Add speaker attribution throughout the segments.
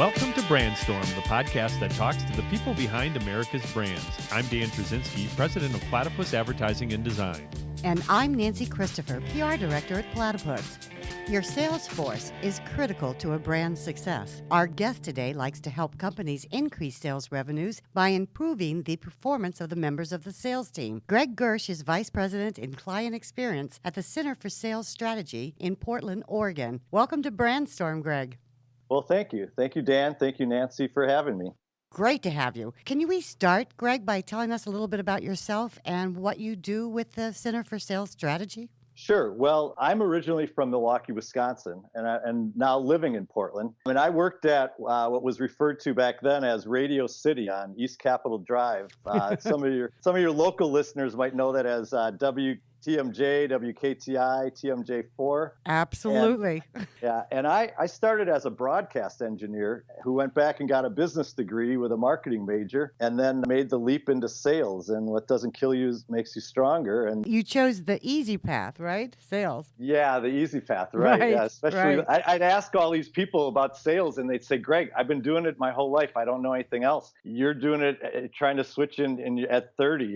Speaker 1: Welcome to Brandstorm, the podcast that talks to the people behind America's brands. I'm Dan Trzynski, president of Platypus Advertising and Design.
Speaker 2: And I'm Nancy Christopher, PR director at Platypus. Your sales force is critical to a brand's success. Our guest today likes to help companies increase sales revenues by improving the performance of the members of the sales team. Greg Giersch is vice president in client experience at the Center for Sales Strategy in Portland, Oregon. Welcome to Brandstorm, Greg.
Speaker 3: Well, thank you. Thank you, Dan. Thank you, Nancy, for having me.
Speaker 2: Great to have you. Can we start, Greg, by telling us a little bit about yourself and what you do with the Center for Sales Strategy?
Speaker 3: Sure. Well, I'm originally from Milwaukee, Wisconsin, and now living in Portland. And I worked at what was referred to back then as Radio City on East Capitol Drive. Some of your local listeners might know that as WTMJ, WKTI, TMJ4.
Speaker 2: Absolutely.
Speaker 3: And I started as a broadcast engineer who went back and got a business degree with a marketing major and then made the leap into sales. And what doesn't kill you makes you stronger. And
Speaker 2: you chose the easy path, right? Sales.
Speaker 3: Yeah, the easy path, right? Yeah, especially,
Speaker 2: right.
Speaker 3: I'd ask all these people about sales and they'd say, Greg, I've been doing it my whole life. I don't know anything else. You're doing it, trying to switch in at 30,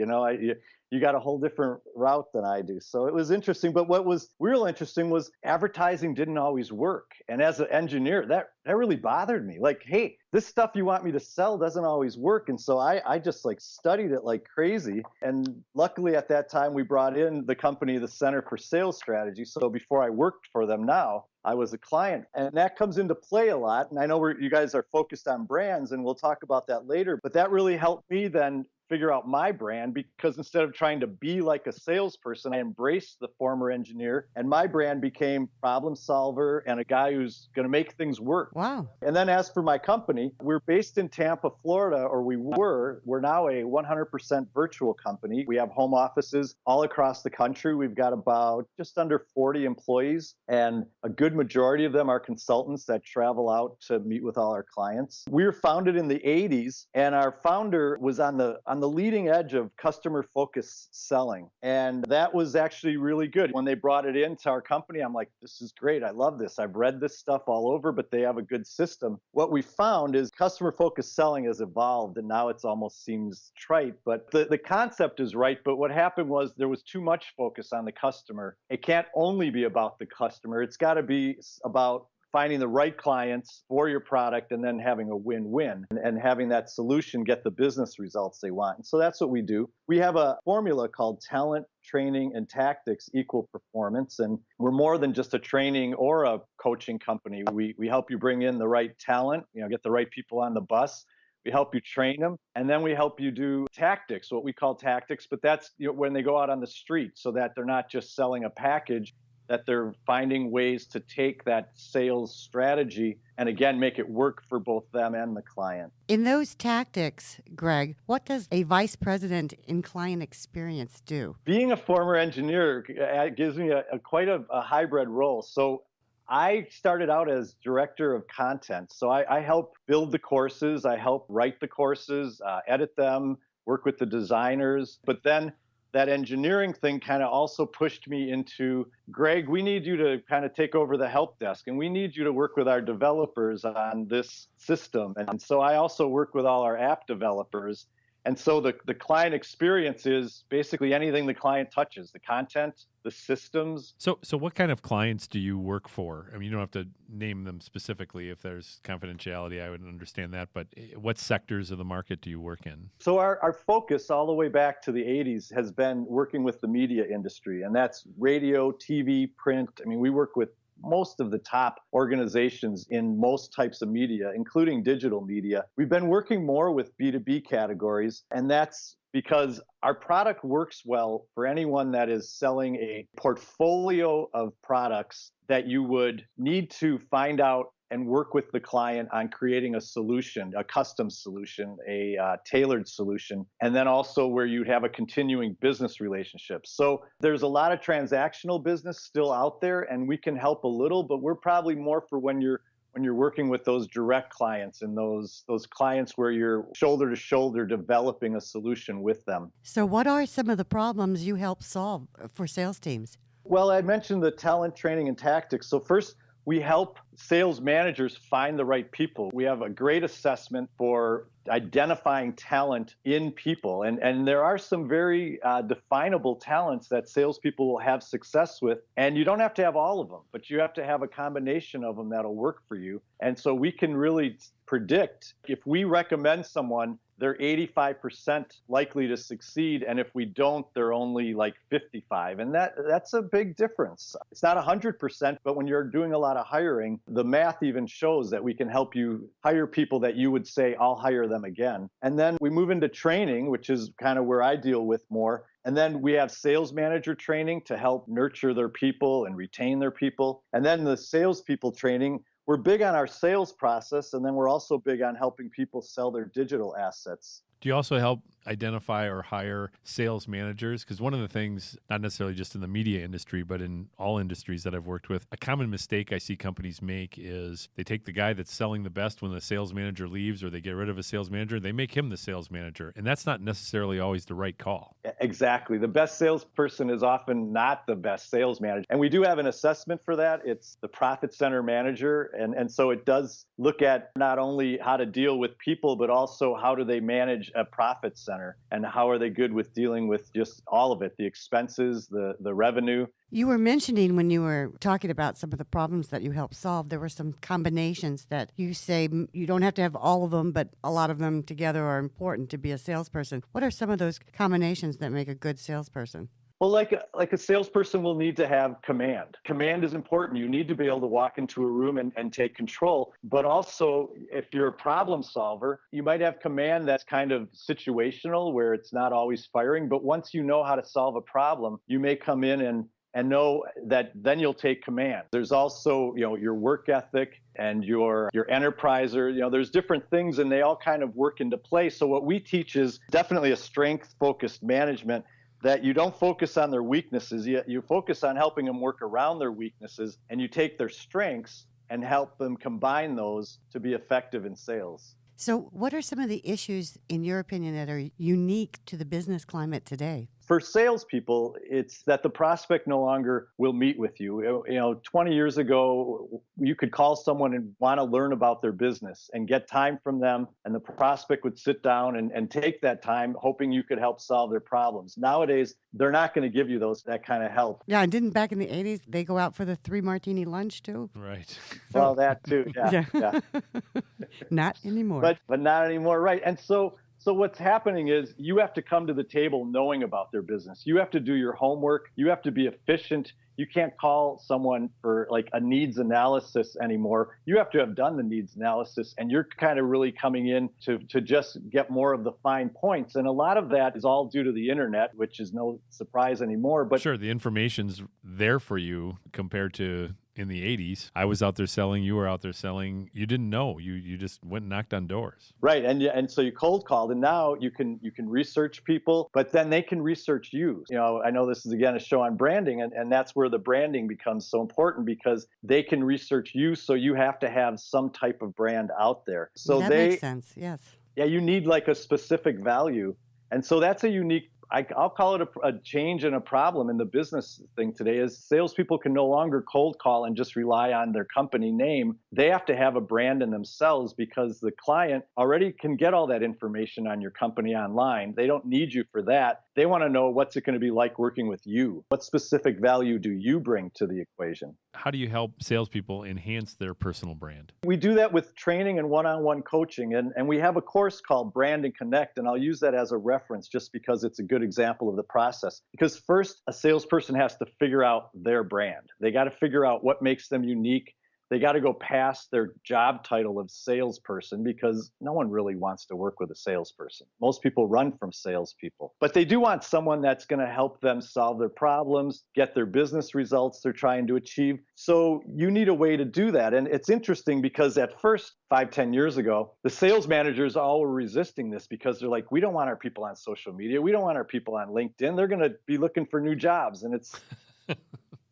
Speaker 3: you got a whole different route than I do. So it was interesting. But what was real interesting was advertising didn't always work. And as an engineer, that really bothered me. Like, hey, this stuff you want me to sell doesn't always work. And so I just studied it like crazy. And luckily at that time, we brought in the company, the Center for Sales Strategy. So before I worked for them now, I was a client. And that comes into play a lot. And I know you guys are focused on brands, and we'll talk about that later. But that really helped me then figure out my brand, because instead of trying to be like a salesperson, I embraced the former engineer, and my brand became problem solver and a guy who's going to make things work.
Speaker 2: Wow.
Speaker 3: And then as for my company, we're based in Tampa, Florida, or we're now a 100% virtual company. We have home offices all across the country. We've got about just under 40 employees, and a good majority of them are consultants that travel out to meet with all our clients. We were founded in the 80s, and our founder was on the leading edge of customer-focused selling. And that was actually really good. When they brought it into our company, I'm like, this is great. I love this. I've read this stuff all over, but they have a good system. What we found is customer-focused selling has evolved, and now it almost seems trite, but the concept is right. But what happened was there was too much focus on the customer. It can't only be about the customer. It's got to be about finding the right clients for your product and then having a win-win and having that solution get the business results they want. And so that's what we do. We have a formula called talent, training, and tactics equal performance. And we're more than just a training or a coaching company. We help you bring in the right talent, get the right people on the bus. We help you train them, and then we help you do tactics, what we call tactics, but that's when they go out on the street, so that they're not just selling a package, that they're finding ways to take that sales strategy and again, make it work for both them and the client.
Speaker 2: In those tactics, Greg, what does a vice president in client experience do?
Speaker 3: Being a former engineer gives me quite a hybrid role. So I started out as director of content. So I help build the courses, I help write the courses, edit them, work with the designers, but then that engineering thing kind of also pushed me into, Greg, we need you to kind of take over the help desk, and we need you to work with our developers on this system. And so I also work with all our app developers. And so the client experience is basically anything the client touches, the content, the systems.
Speaker 1: So what kind of clients do you work for? I mean, you don't have to name them specifically. If there's confidentiality, I would understand that. But what sectors of the market do you work in?
Speaker 3: So our focus all the way back to the 80s has been working with the media industry. And that's radio, TV, print. I mean, we work with most of the top organizations in most types of media, including digital media. We've been working more with B2B categories, and that's because our product works well for anyone that is selling a portfolio of products that you would need to find out and work with the client on creating a solution, a custom solution, a tailored solution, and then also where you'd have a continuing business relationship. So there's a lot of transactional business still out there, and we can help a little, but we're probably more for when you're working with those direct clients and those clients where you're shoulder to shoulder developing a solution with them.
Speaker 2: So what are some of the problems you help solve for sales teams?
Speaker 3: Well, I mentioned the talent, training, and tactics. So first, We help sales managers find the right people. We have a great assessment for identifying talent in people. And there are some very definable talents that salespeople will have success with. And you don't have to have all of them, but you have to have a combination of them that'll work for you. And so we can really predict if we recommend someone, they're 85% likely to succeed. And if we don't, they're only like 55. And that's a big difference. It's not 100%, but when you're doing a lot of hiring, the math even shows that we can help you hire people that you would say, I'll hire them again. And then we move into training, which is kind of where I deal with more. And then we have sales manager training to help nurture their people and retain their people. And then the salespeople training, we're big on our sales process, and then we're also big on helping people sell their digital assets.
Speaker 1: Do you also help identify or hire sales managers? Because one of the things, not necessarily just in the media industry, but in all industries that I've worked with, a common mistake I see companies make is they take the guy that's selling the best when the sales manager leaves, or they get rid of a sales manager, they make him the sales manager. And that's not necessarily always the right call.
Speaker 3: Exactly. The best salesperson is often not the best sales manager. And we do have an assessment for that. It's the profit center manager. And so it does look at not only how to deal with people, but also how do they manage a profit center and how are they good with dealing with just all of it, the expenses, the revenue.
Speaker 2: You were mentioning when you were talking about some of the problems that you help solve, there were some combinations that you say you don't have to have all of them, but a lot of them together are important to be a salesperson. What are some of those combinations that make a good salesperson?
Speaker 3: Well, like a salesperson will need to have command. Command is important. You need to be able to walk into a room and take control. But also, if you're a problem solver, you might have command that's kind of situational, where it's not always firing. But once you know how to solve a problem, you may come in and know that then you'll take command. There's also, your work ethic and your enterpriser. There's different things, and they all kind of work into place. So what we teach is definitely a strength-focused management, that you don't focus on their weaknesses, you focus on helping them work around their weaknesses, and you take their strengths and help them combine those to be effective in sales.
Speaker 2: So what are some of the issues, in your opinion, that are unique to the business climate today?
Speaker 3: For salespeople, it's that the prospect no longer will meet with you. 20 years ago, you could call someone and want to learn about their business and get time from them, and the prospect would sit down and take that time, hoping you could help solve their problems. Nowadays, they're not going to give you that kind of help.
Speaker 2: Yeah, and didn't back in the 80s, they go out for the 3-martini lunch too?
Speaker 1: Right.
Speaker 3: Well, that too, yeah.
Speaker 2: Not anymore.
Speaker 3: But not anymore, right. And so what's happening is you have to come to the table knowing about their business. You have to do your homework. You have to be efficient. You can't call someone for like a needs analysis anymore. You have to have done the needs analysis, and you're kind of really coming in to just get more of the fine points. And a lot of that is all due to the internet, which is no surprise anymore. But
Speaker 1: sure, the information's there for you compared to in the 80s. I was out there selling, you were out there selling. You didn't know. You just went and knocked on doors.
Speaker 3: Right. And so you cold called, and now you can research people, but then they can research you. I know this is again a show on branding, and that's where the branding becomes so important, because they can research you, so you have to have some type of brand out there. So
Speaker 2: that makes sense, yes.
Speaker 3: Yeah, you need like a specific value. And so that's a unique, I'll call it a change and a problem in the business thing today, is salespeople can no longer cold call and just rely on their company name. They have to have a brand in themselves, because the client already can get all that information on your company online. They don't need you for that. They want to know, what's it going to be like working with you? What specific value do you bring to the equation?
Speaker 1: How do you help salespeople enhance their personal brand?
Speaker 3: We do that with training and one-on-one coaching. And we have a course called Brand and Connect, and I'll use that as a reference just because it's a good example of the process. Because first, a salesperson has to figure out their brand. They got to figure out what makes them unique. They got to go past their job title of salesperson, because no one really wants to work with a salesperson. Most people run from salespeople, but they do want someone that's going to help them solve their problems, get their business results they're trying to achieve. So you need a way to do that. And it's interesting, because at first, 5-10 years ago, the sales managers all were resisting this, because they're like, we don't want our people on social media. We don't want our people on LinkedIn. They're going to be looking for new jobs. And it's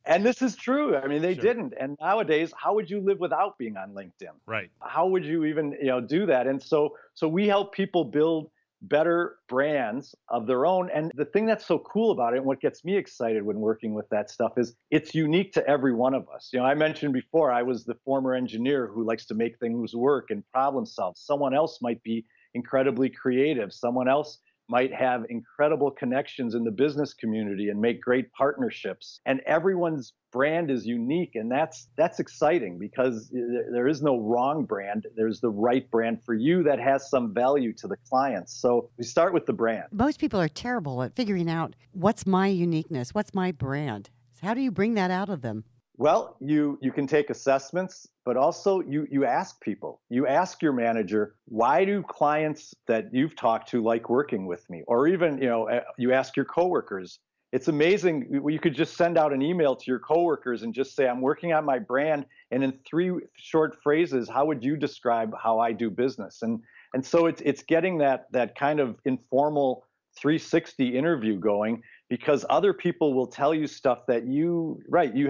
Speaker 3: and this is true. I mean, they didn't. And nowadays, how would you live without being on LinkedIn?
Speaker 1: Right.
Speaker 3: How would you even, do that? And so we help people build better brands of their own. And the thing that's so cool about it, and what gets me excited when working with that stuff, is it's unique to every one of us. I mentioned before, I was the former engineer who likes to make things work and problem solve. Someone else might be incredibly creative. Someone else might have incredible connections in the business community and make great partnerships. And everyone's brand is unique. And that's exciting, because there is no wrong brand. There's the right brand for you that has some value to the clients. So we start with the brand.
Speaker 2: Most people are terrible at figuring out what's my uniqueness, what's my brand. How do you bring that out of them?
Speaker 3: Well, you can take assessments, but also you ask people. You ask your manager, why do clients that you've talked to like working with me? Or even, you ask your coworkers. It's amazing. You could just send out an email to your coworkers and just say, I'm working on my brand. And in 3 short phrases, how would you describe how I do business? And so it's getting that kind of informal 360 interview going, because other people will tell you stuff that you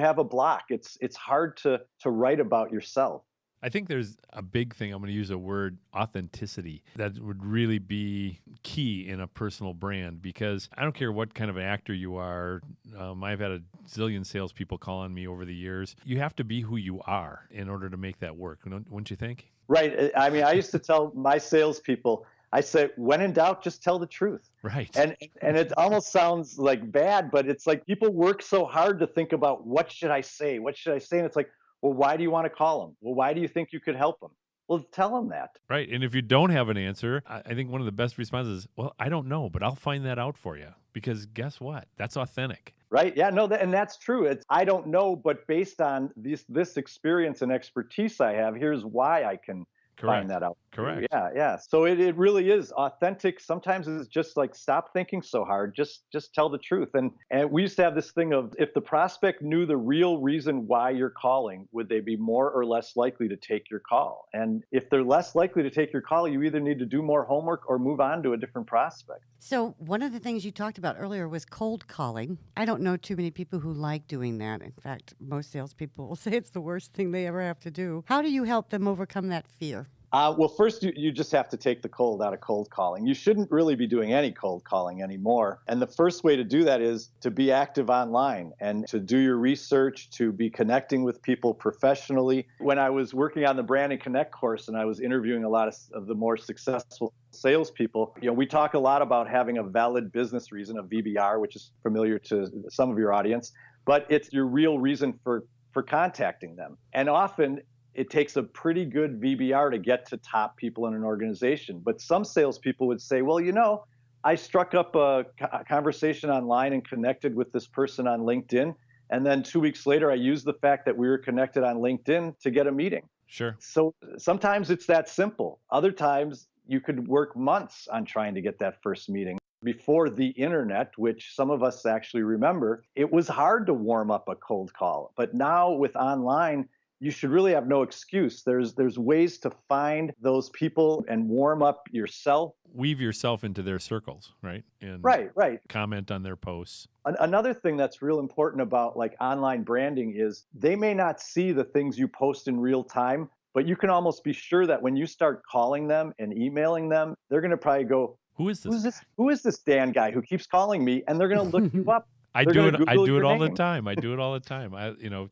Speaker 3: have a block. It's hard to write about yourself.
Speaker 1: I think there's a big thing, I'm going to use a word, authenticity, that would really be key in a personal brand, because I don't care what kind of an actor you are. I've had a zillion salespeople call on me over the years. You have to be who you are in order to make that work, wouldn't you think?
Speaker 3: Right. I mean, I used to tell my salespeople, I said, when in doubt, just tell the truth.
Speaker 1: Right.
Speaker 3: And it almost sounds like bad, but it's like people work so hard to think about, what should I say? What should I say? And it's like, well, why do you want to call them? Well, why do you think you could help them? Well, tell them that.
Speaker 1: Right. And if you don't have an answer, I think one of the best responses is, well, I don't know, but I'll find that out for you. Because guess what? That's authentic.
Speaker 3: Right. Yeah, no, and that's true. It's, I don't know, but based on this experience and expertise I have, here's why I can find that out.
Speaker 1: Correct.
Speaker 3: Yeah. So it really is authentic. Sometimes it's just like, stop thinking so hard. Just tell the truth. And we used to have this thing of, if the prospect knew the real reason why you're calling, would they be more or less likely to take your call? And if they're less likely to take your call, you either need to do more homework or move on to a different prospect.
Speaker 2: So one of the things you talked about earlier was cold calling. I don't know too many people who like doing that. In fact, most salespeople will say it's the worst thing they ever have to do. How do you help them overcome that fear?
Speaker 3: Well, first, you just have to take the cold out of cold calling. You shouldn't really be doing any cold calling anymore. And the first way to do that is to be active online and to do your research, to be connecting with people professionally. When I was working on the Brand and Connect course and I was interviewing a lot of the more successful salespeople, we talk a lot about having a valid business reason, a VBR, which is familiar to some of your audience, but it's your real reason for contacting them. And often, it takes a pretty good VBR to get to top people in an organization. But some salespeople would say, well, I struck up a conversation online and connected with this person on LinkedIn. And then 2 weeks later, I used the fact that we were connected on LinkedIn to get a meeting.
Speaker 1: Sure.
Speaker 3: So sometimes it's that simple. Other times you could work months on trying to get that first meeting. Before the internet, which some of us actually remember, it was hard to warm up a cold call. But now with online, you should really have no excuse. There's ways to find those people and warm up yourself.
Speaker 1: Weave yourself into their circles, right? And
Speaker 3: right.
Speaker 1: comment on their posts.
Speaker 3: Another thing that's real important about like online branding is they may not see the things you post in real time, but you can almost be sure that when you start calling them and emailing them, they're going to probably go, Who is this Dan guy who keeps calling me? And they're going to look you up.
Speaker 1: I do it all the time. I do it all the time.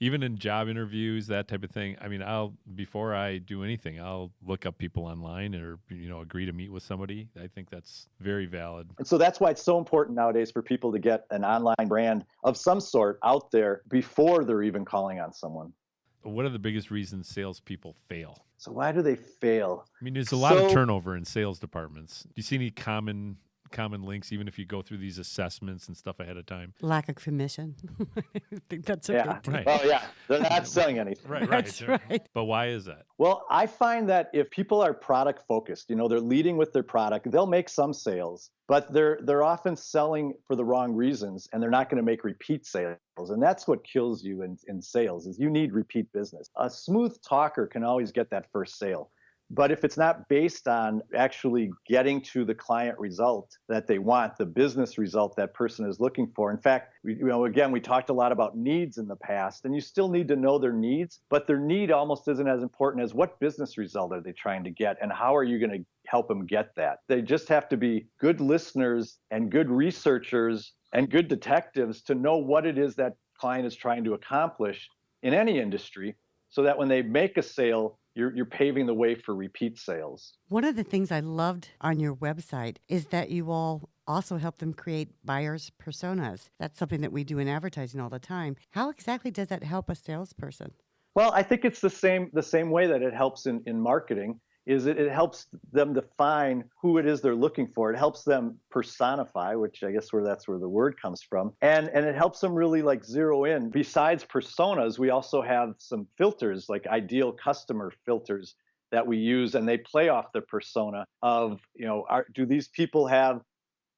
Speaker 1: Even in job interviews, that type of thing. I mean, before I do anything, I'll look up people online or, agree to meet with somebody. I think that's very valid.
Speaker 3: And so that's why it's so important nowadays for people to get an online brand of some sort out there before they're even calling on someone.
Speaker 1: What are the biggest reasons salespeople fail?
Speaker 3: So why do they fail?
Speaker 1: I mean, there's a lot of turnover in sales departments. Do you see any common links, even if you go through these assessments and stuff ahead of time?
Speaker 2: Lack of commission. I think that's a big deal.
Speaker 1: Right.
Speaker 3: Oh, yeah. They're not selling anything.
Speaker 1: Right.
Speaker 2: That's right.
Speaker 1: But why is that?
Speaker 3: Well, I find that if people are product focused, they're leading with their product, they'll make some sales, but they're often selling for the wrong reasons, and they're not going to make repeat sales. And that's what kills you in sales is you need repeat business. A smooth talker can always get that first sale. But if it's not based on actually getting to the client result that they want, the business result that person is looking for. In fact, again, we talked a lot about needs in the past, and you still need to know their needs, but their need almost isn't as important as what business result are they trying to get, and how are you going to help them get that? They just have to be good listeners and good researchers and good detectives to know what it is that client is trying to accomplish in any industry, so that when they make a sale, you're paving the way for repeat sales.
Speaker 2: One of the things I loved on your website is that you all also help them create buyers' personas. That's something that we do in advertising all the time. How exactly does that help a salesperson?
Speaker 3: Well, I think it's the same way that it helps in marketing. Is it helps them define who it is they're looking for. It helps them personify, which I guess that's where the word comes from. And it helps them really like zero in. Besides personas, we also have some filters, like ideal customer filters that we use, and they play off the persona of, do these people have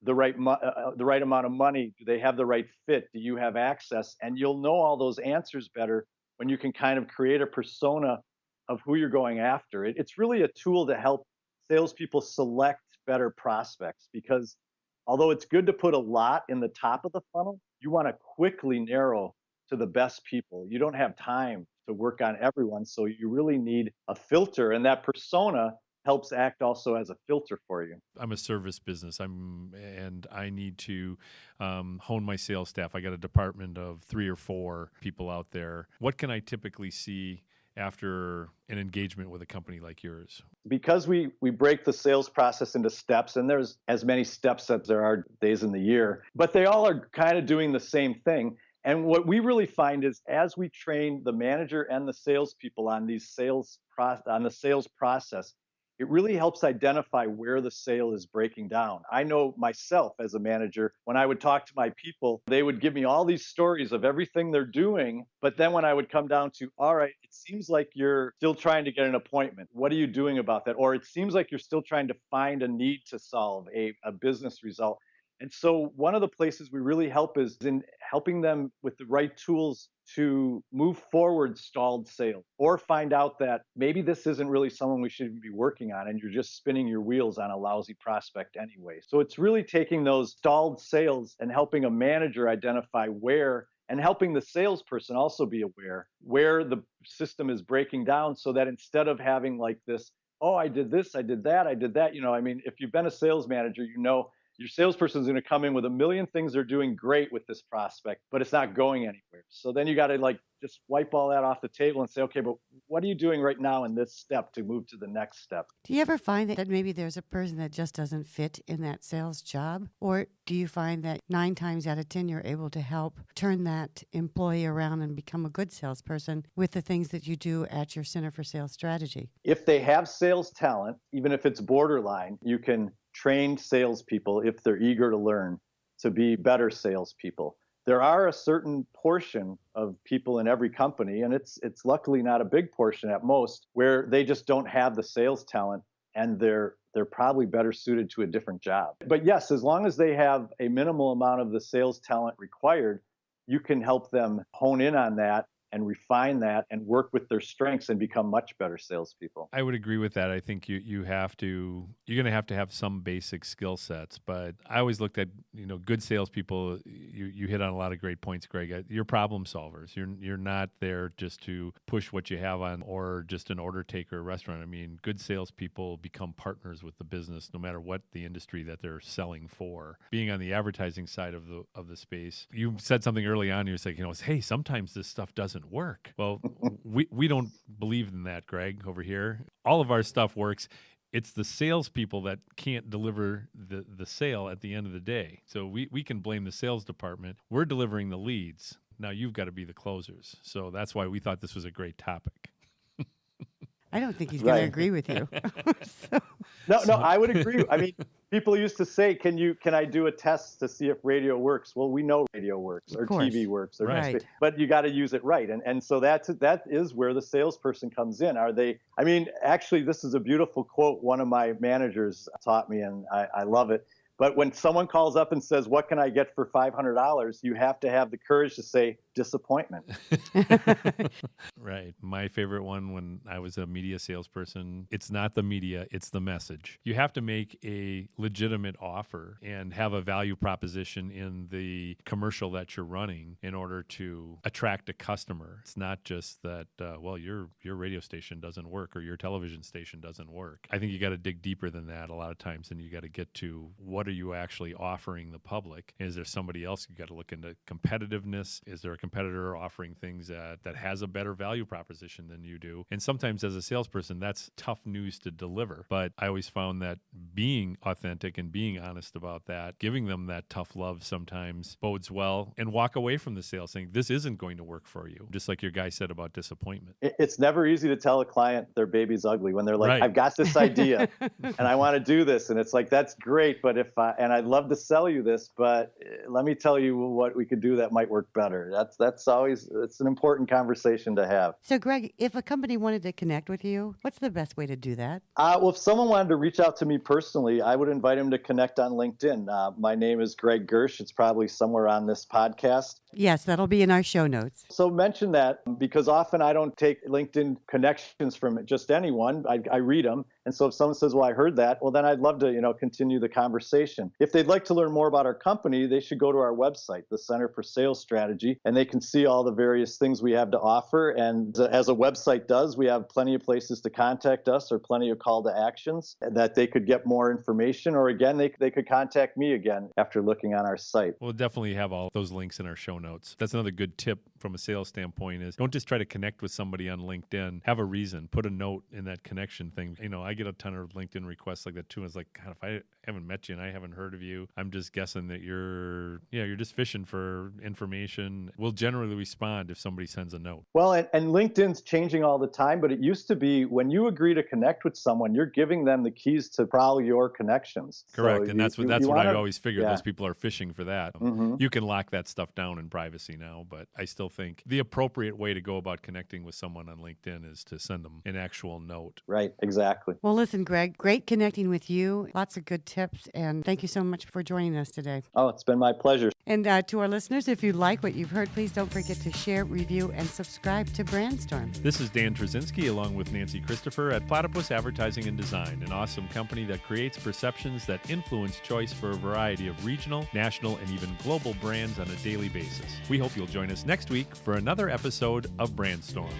Speaker 3: the right amount of money? Do they have the right fit? Do you have access? And you'll know all those answers better when you can kind of create a persona of who you're going after. It's really a tool to help salespeople select better prospects, because although it's good to put a lot in the top of the funnel, you want to quickly narrow to the best people. You don't have time to work on everyone, so you really need a filter, and that persona helps act also as a filter for you.
Speaker 1: I'm a service business. And I need to hone my sales staff. I got a department of 3 or 4 people out there. What can I typically see after an engagement with a company like yours?
Speaker 3: Because we break the sales process into steps, and there's as many steps as there are days in the year, but they all are kind of doing the same thing. And what we really find is, as we train the manager and the salespeople on the sales process, it really helps identify where the sale is breaking down. I know myself as a manager, when I would talk to my people, they would give me all these stories of everything they're doing. But then when I would come down to, all right, it seems like you're still trying to get an appointment. What are you doing about that? Or it seems like you're still trying to find a need to solve, a business result. And so one of the places we really help is in helping them with the right tools to move forward stalled sales, or find out that maybe this isn't really someone we should be working on, and you're just spinning your wheels on a lousy prospect anyway. So it's really taking those stalled sales and helping a manager identify where, and helping the salesperson also be aware where the system is breaking down, so that instead of having like this, oh, I did this, I did that, if you've been a sales manager, your salesperson is going to come in with a million things they're doing great with this prospect, but it's not going anywhere. So then you got to just wipe all that off the table and say, okay, but what are you doing right now in this step to move to the next step?
Speaker 2: Do you ever find that maybe there's a person that just doesn't fit in that sales job? Or do you find that 9 times out of 10, you're able to help turn that employee around and become a good salesperson with the things that you do at your Center for Sales Strategy?
Speaker 3: If they have sales talent, even if it's borderline, you can train salespeople, if they're eager to learn, to be better salespeople. There are a certain portion of people in every company, and it's luckily not a big portion at most, where they just don't have the sales talent, and they're probably better suited to a different job. But yes, as long as they have a minimal amount of the sales talent required, you can help them hone in on that and refine that and work with their strengths and become much better salespeople.
Speaker 1: I would agree with that. I think you're going to have some basic skill sets, but I always looked at, good salespeople. You hit on a lot of great points, Greg. You're problem solvers. You're not there just to push what you have on, or just an order taker or restaurant. I mean, good salespeople become partners with the business, no matter what the industry that they're selling for. Being on the advertising side of the space, you said something early on. You're saying, hey, sometimes this stuff doesn't work. Well, we don't believe in that, Greg, over here. All of our stuff works. It's the salespeople that can't deliver the sale at the end of the day. So we can blame the sales department. We're delivering the leads. Now you've got to be the closers. So that's why we thought this was a great topic.
Speaker 2: I don't think he's going to agree with you.
Speaker 3: No, I would agree. I mean, people used to say, can I do a test to see if radio works? Well, we know radio works, or TV works, or
Speaker 2: right.
Speaker 3: But you got to use it right. And so that is where the salesperson comes in. Actually, this is a beautiful quote one of my managers taught me, and I love it. But when someone calls up and says, what can I get for $500? You have to have the courage to say, disappointment.
Speaker 1: Right. My favorite one when I was a media salesperson, it's not the media, it's the message. You have to make a legitimate offer and have a value proposition in the commercial that you're running in order to attract a customer. It's not just that, your radio station doesn't work or your television station doesn't work. I think you got to dig deeper than that a lot of times, and you got to get to what are you actually offering the public? Is there somebody else? You got to look into competitiveness. Is there a competitor offering things that has a better value proposition than you do? And sometimes as a salesperson, that's tough news to deliver. But I always found that being authentic and being honest about that, giving them that tough love sometimes bodes well, and walk away from the sale saying, this isn't going to work for you. Just like your guy said about disappointment.
Speaker 3: It's never easy to tell a client their baby's ugly when they're like,
Speaker 1: Right.
Speaker 3: I've got this idea and I want to do this. And it's like, that's great. But and I'd love to sell you this, but let me tell you what we could do that might work better. That's always, it's an important conversation to have.
Speaker 2: So, Greg, if a company wanted to connect with you, what's the best way to do that?
Speaker 3: Well, if someone wanted to reach out to me personally, I would invite them to connect on LinkedIn. My name is Greg Giersch. It's probably somewhere on this podcast.
Speaker 2: Yes, that'll be in our show notes.
Speaker 3: So mention that because often I don't take LinkedIn connections from just anyone. I read them. And so if someone says, well, I heard that, well, then I'd love to, continue the conversation. If they'd like to learn more about our company, they should go to our website, the Center for Sales Strategy, and they can see all the various things we have to offer. And as a website does, we have plenty of places to contact us or plenty of call to actions that they could get more information. Or again, they could contact me again after looking on our site.
Speaker 1: We'll definitely have all those links in our show notes. That's another good tip from a sales standpoint is don't just try to connect with somebody on LinkedIn. Have a reason. Put a note in that connection thing. I get a ton of LinkedIn requests like that too. It's like, God, if I haven't met you and I haven't heard of you, I'm just guessing that you're just fishing for information. We'll generally respond if somebody sends a note.
Speaker 3: Well, and LinkedIn's changing all the time, but it used to be when you agree to connect with someone, you're giving them the keys to prowl your connections.
Speaker 1: Correct.
Speaker 3: So
Speaker 1: and that's what I always figured.
Speaker 3: Yeah.
Speaker 1: Those people are fishing for that.
Speaker 3: Mm-hmm.
Speaker 1: You can lock that stuff down in privacy now, but I still think the appropriate way to go about connecting with someone on LinkedIn is to send them an actual note.
Speaker 3: Right. Exactly.
Speaker 2: Well, listen, Greg, great connecting with you. Lots of good tips. And thank you so much for joining us today.
Speaker 3: Oh, it's been my pleasure.
Speaker 2: And to our listeners, if you like what you've heard, please don't forget to share, review, and subscribe to Brandstorm.
Speaker 1: This is Dan Trzynski along with Nancy Christopher at Platypus Advertising and Design, an awesome company that creates perceptions that influence choice for a variety of regional, national, and even global brands on a daily basis. We hope you'll join us next week for another episode of Brandstorm.